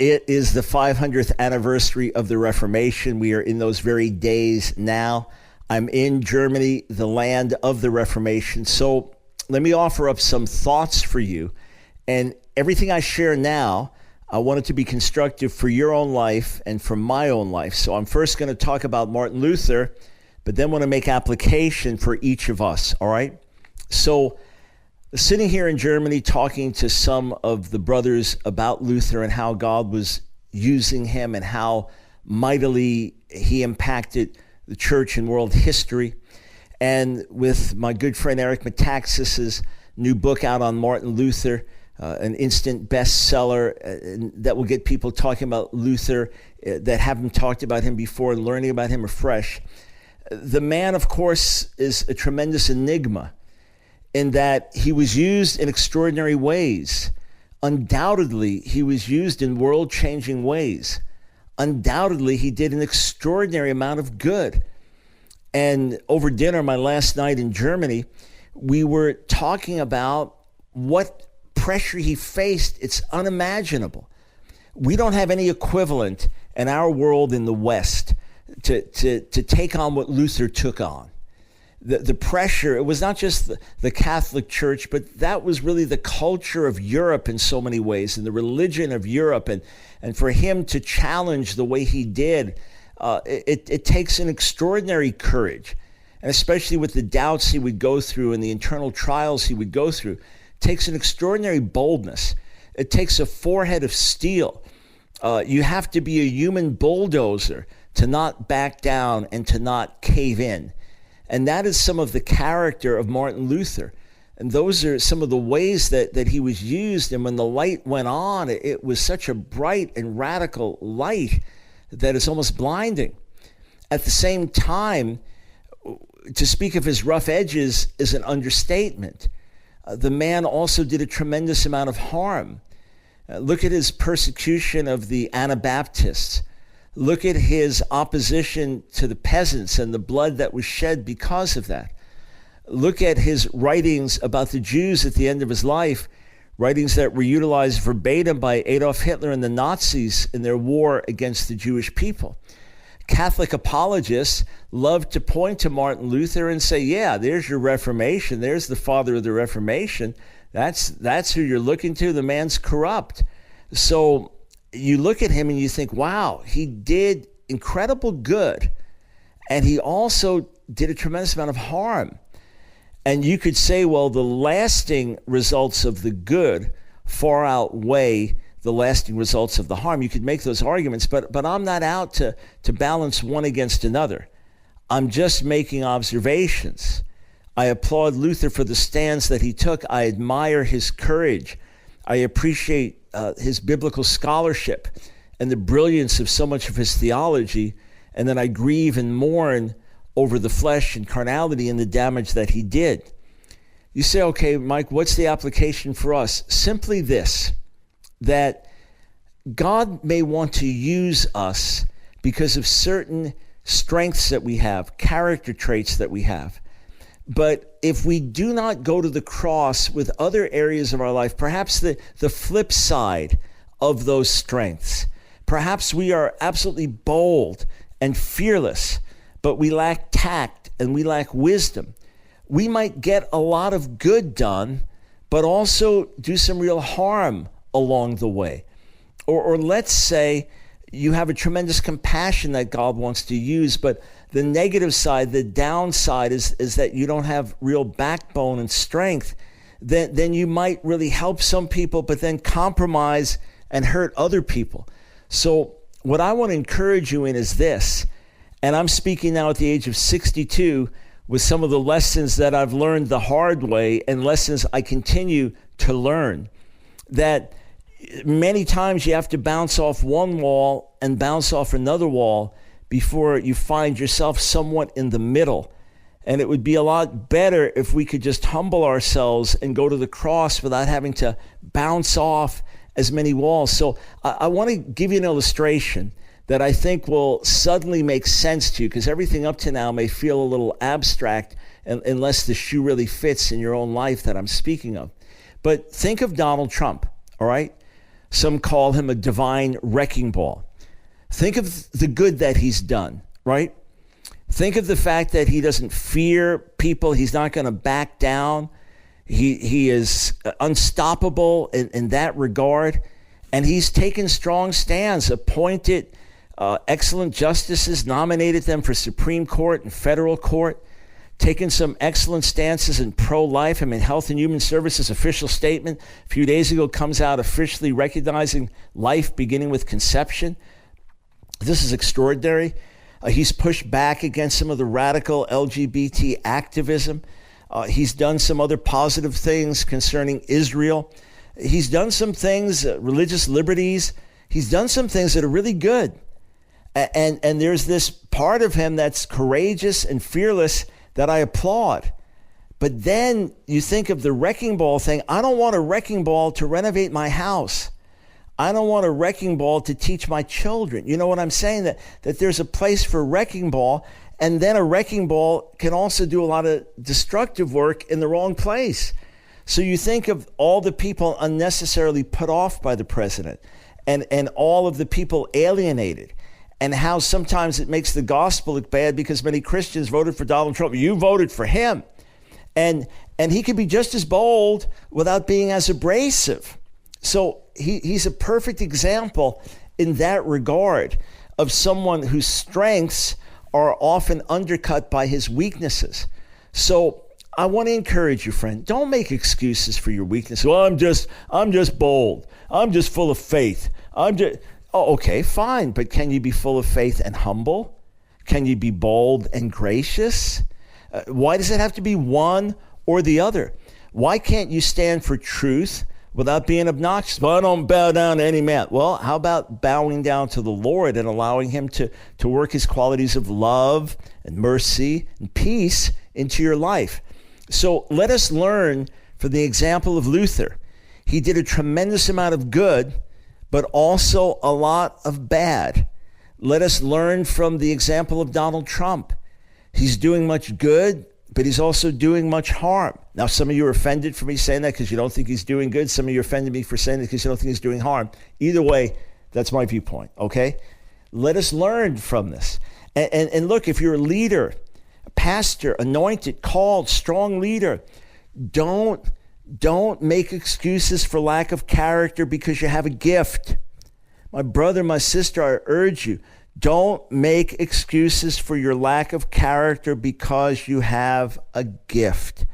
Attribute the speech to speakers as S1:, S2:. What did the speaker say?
S1: It is the 500th anniversary of the Reformation. We are in those very days now. I'm in Germany, the land of the Reformation. So let me offer up some thoughts for you. And everything I share now, I want it to be constructive for your own life and for my own life. So I'm first going to talk about Martin Luther, but then want to make application for each of us, all right? So sitting here in Germany talking to some of the brothers about Luther and how God was using him and how mightily he impacted the church and world history. And with my good friend Eric Metaxas's new book out on Martin Luther, an instant bestseller that will get people talking about Luther that haven't talked about him before, learning about him afresh. The man, of course, is a tremendous enigma in that he was used in extraordinary ways. Undoubtedly, he was used in world-changing ways. Undoubtedly, he did an extraordinary amount of good. And over dinner, my last night in Germany, we were talking about what pressure he faced. It's unimaginable. We don't have any equivalent in our world in the West to take on what Luther took on. The pressure, it was not just the Catholic Church, but that was really the culture of Europe in so many ways, and the religion of Europe. And for him to challenge the way he did, it takes an extraordinary courage. And especially with the doubts he would go through and the internal trials he would go through, it takes an extraordinary boldness. It takes a forehead of steel. You have to be a human bulldozer to not back down and to not cave in. And that is some of the character of Martin Luther. And those are some of the ways that he was used. And when the light went on, it was such a bright and radical light that it's almost blinding. At the same time, to speak of his rough edges is an understatement. The man also did a tremendous amount of harm. Look at his persecution of the Anabaptists. Look at his opposition to the peasants and the blood that was shed because of that. Look at his writings about the Jews at the end of his life, writings that were utilized verbatim by Adolf Hitler and the Nazis in their war against the Jewish people. Catholic apologists love to point to Martin Luther and say, yeah, there's your Reformation. There's the father of the Reformation. That's who you're looking to. The man's corrupt. So you look at him and you think, wow, he did incredible good, and he also did a tremendous amount of harm. And you could say, well, the lasting results of the good far outweigh the lasting results of the harm. You could make those arguments, but I'm not out to balance one against another. I'm just making observations. I applaud Luther for the stands that he took. I admire his courage. I appreciate his biblical scholarship and the brilliance of so much of his theology, and then I grieve and mourn over the flesh and carnality and the damage that he did. You say, okay, Mike, what's the application for us? Simply this, that God may want to use us because of certain strengths that we have, character traits that we have. But if we do not go to the cross with other areas of our life, perhaps the flip side of those strengths, perhaps we are absolutely bold and fearless, but we lack tact and we lack wisdom. We might get a lot of good done, but also do some real harm along the way. Or let's say you have a tremendous compassion that God wants to use, but the negative side, the downside is that you don't have real backbone and strength. Then you might really help some people, but then compromise and hurt other people. So what I want to encourage you in is this, and I'm speaking now at the age of 62 with some of the lessons that I've learned the hard way and lessons I continue to learn, that many times you have to bounce off one wall and bounce off another wall before you find yourself somewhat in the middle. And it would be a lot better if we could just humble ourselves and go to the cross without having to bounce off as many walls. So I want to give you an illustration that I think will suddenly make sense to you, because everything up to now may feel a little abstract unless the shoe really fits in your own life that I'm speaking of. But think of Donald Trump, all right? Some call him a divine wrecking ball. Think of the good that he's done, right? Think of the fact that he doesn't fear people. He's not going to back down. He is unstoppable in that regard. And he's taken strong stands, appointed excellent justices, nominated them for Supreme Court and federal court, taken some excellent stances in pro-life. I mean, Health and Human Services official statement a few days ago comes out officially recognizing life beginning with conception. This is extraordinary. He's pushed back against some of the radical LGBT activism. He's done some other positive things concerning Israel. He's done some things, religious liberties. He's done some things that are really good. And there's this part of him that's courageous and fearless that I applaud. But then you think of the wrecking ball thing. I don't want a wrecking ball to renovate my house. I don't want a wrecking ball to teach my children. You know what I'm saying? That there's a place for wrecking ball, and then a wrecking ball can also do a lot of destructive work in the wrong place. So you think of all the people unnecessarily put off by the president and all of the people alienated, and how sometimes it makes the gospel look bad because many Christians voted for Donald Trump. You voted for him. And he could be just as bold without being as abrasive. So he's a perfect example in that regard of someone whose strengths are often undercut by his weaknesses. So I want to encourage you, friend, don't make excuses for your weakness. Well, I'm just bold. I'm just full of faith. Oh, okay, fine. But can you be full of faith and humble? Can you be bold and gracious? Why does it have to be one or the other? Why can't you stand for truth without being obnoxious? Well, I don't bow down to any man. Well, how about bowing down to the Lord and allowing him to work his qualities of love and mercy and peace into your life? So let us learn from the example of Luther. He did a tremendous amount of good, but also a lot of bad. Let us learn from the example of Donald Trump. He's doing much good, but he's also doing much harm. Now, some of you are offended for me saying that because you don't think he's doing good. Some of you offended me for saying that because you don't think he's doing harm. Either way, that's my viewpoint, okay? Let us learn from this. And look, if you're a leader, a pastor, anointed, called, strong leader, don't make excuses for lack of character because you have a gift. My brother, my sister, I urge you, don't make excuses for your lack of character because you have a gift.